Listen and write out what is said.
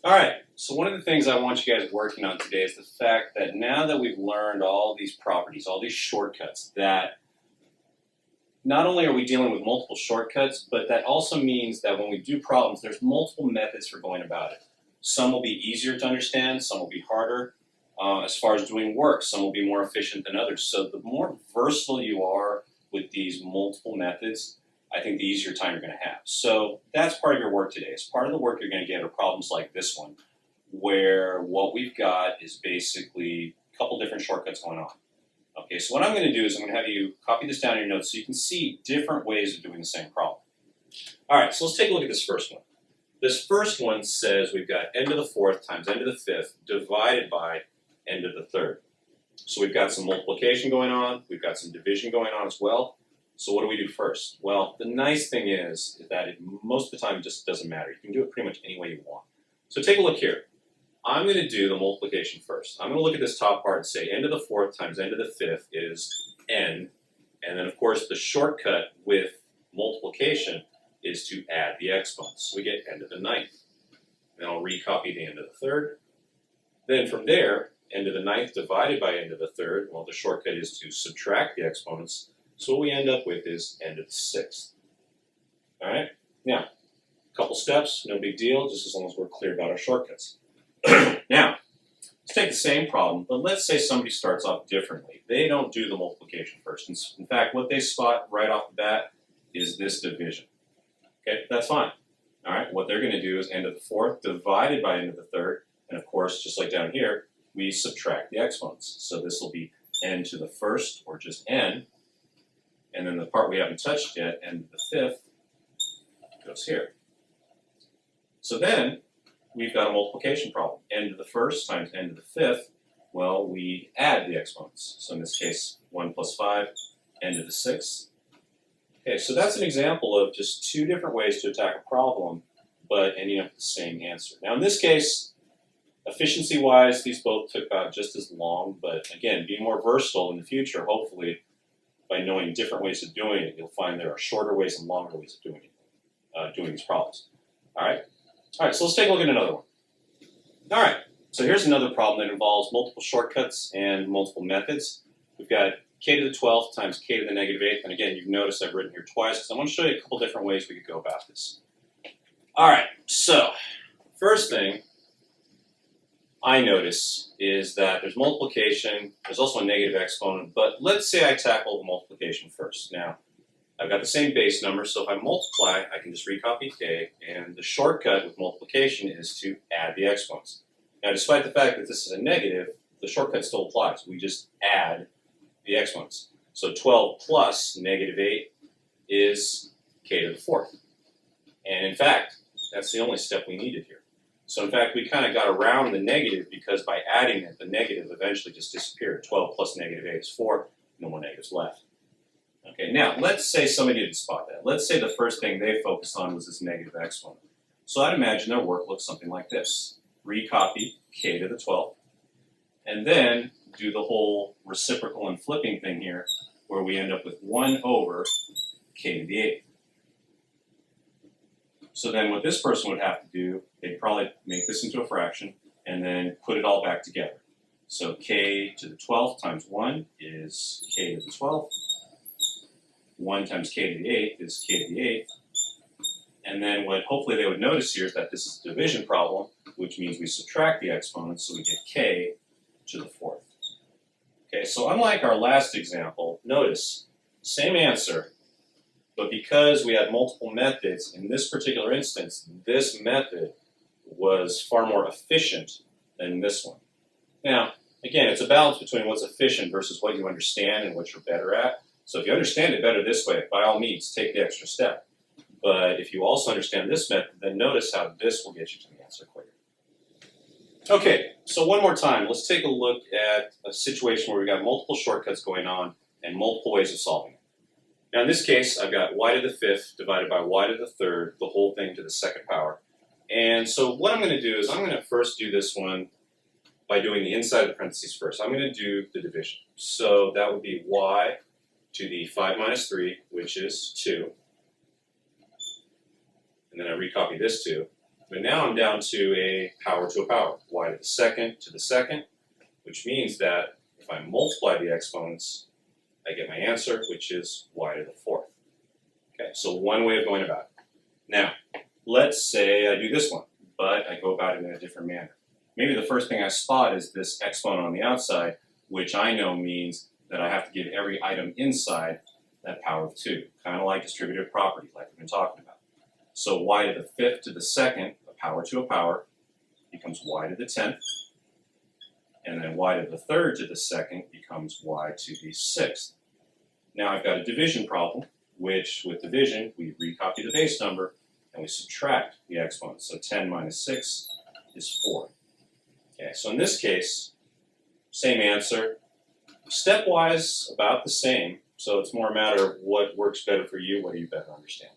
All right, so one of the things I want you guys working on today is the fact that now that we've learned all these properties, all these shortcuts, that not only are we dealing with multiple shortcuts, but that also means that when we do problems, there's multiple methods for going about it. Some will be easier to understand, some will be harder. As far as doing work, some will be more efficient than others. So the more versatile you are with these multiple methods, I think the easier time you're going to have. So that's part of your work today. As part of the work you're going to get are problems like this one, where what we've got is basically a couple different shortcuts going on. Okay, so what I'm going to do is I'm going to have you copy this down in your notes so you can see different ways of doing the same problem. All right, so let's take a look at this first one. This first one says we've got n to the fourth times n to the fifth divided by n to the third. So we've got some multiplication going on, we've got some division going on as well. So what do we do first? Well, the nice thing is that most of the time it just doesn't matter. You can do it pretty much any way you want. So take a look here. I'm going to do the multiplication first. I'm going to look at this top part and say n to the fourth times n to the fifth is n. And then, of course, the shortcut with multiplication is to add the exponents. So we get n to the ninth. Then I'll recopy the n to the third. Then from there, n to the ninth divided by n to the third, well, the shortcut is to subtract the exponents. So what we end up with is n to the sixth. All right? Now, a couple steps, no big deal, just as long as we're clear about our shortcuts. Now, let's take the same problem, but let's say somebody starts off differently. They don't do the multiplication first. In fact, what they spot right off the bat is this division. Okay, that's fine. All right, what they're going to do is n to the fourth divided by n to the third, and of course, just like down here, we subtract the exponents. So this will be n to the first, or just n, and then the part we haven't touched yet, n to the fifth, goes here. So then, we've got a multiplication problem. N to the first times n to the fifth, well, we add the exponents. So in this case, 1 plus 5, n to the sixth. Okay, so that's an example of just two different ways to attack a problem, but ending up with the same answer. Now in this case, efficiency-wise, these both took about just as long, but again, being more versatile in the future, hopefully, by knowing different ways of doing it, you'll find there are shorter ways and longer ways of doing it, doing these problems. All right? All right, so let's take a look at another one. All right, so here's another problem that involves multiple shortcuts and multiple methods. We've got k to the 12th times k to the negative 8th. And again, you've noticed I've written here twice because I want to show you a couple different ways we could go about this. All right, so first thing I notice is that there's multiplication. There's also a negative exponent. But let's say I tackle the multiplication first. Now, I've got the same base number, so if I multiply, I can just recopy k, and the shortcut with multiplication is to add the exponents. Now, despite the fact that this is a negative, the shortcut still applies. We just add the exponents. So 12 plus negative 8 is k to the fourth. And in fact, that's the only step we needed here. So in fact, we kind of got around the negative because by adding it, the negative eventually just disappeared. 12 plus negative 8 is 4, no more negatives left. Okay, now let's say somebody didn't spot that. Let's say the first thing they focused on was this negative exponent. So I'd imagine their work looks something like this. Recopy k to the 12th, and then do the whole reciprocal and flipping thing here, where we end up with 1 over k to the 8th. So then what this person would have to do, they'd probably make this into a fraction, and then put it all back together. So k to the 12th times 1 is k to the 12th. 1 times k to the 8th is k to the 8th. And then what hopefully they would notice here is that this is a division problem, which means we subtract the exponents, so we get k to the 4th. Okay, so unlike our last example, notice, same answer, but because we had multiple methods, in this particular instance, this method was far more efficient than this one. Now, again, it's a balance between what's efficient versus what you understand and what you're better at. So if you understand it better this way, by all means, take the extra step. But if you also understand this method, then notice how this will get you to the answer quicker. Okay, so one more time, let's take a look at a situation where we've got multiple shortcuts going on and multiple ways of solving it. Now in this case, I've got y to the 5th divided by y to the 3rd, the whole thing to the 2nd power. And so what I'm going to do is I'm going to first do this one by doing the inside of the parentheses first. I'm going to do the division. So that would be y to the 5 minus 3, which is 2. And then I recopy this 2. But now I'm down to a power, y to the second, which means that if I multiply the exponents, I get my answer, which is y to the fourth. Okay, so one way of going about it. Now, let's say I do this one, but I go about it in a different manner. Maybe the first thing I spot is this exponent on the outside, which I know means that I have to give every item inside that power of 2, kind of like distributive property, like we've been talking about. So y to the fifth to the second, a power, becomes y to the 10th. And then y to the third to the second becomes y to the 6th. Now I've got a division problem, which with division, we recopy the base number and we subtract the exponents. So 10 minus 6 is 4. Okay, so in this case, same answer. Stepwise, about the same. So it's more a matter of what works better for you, what do you better understand.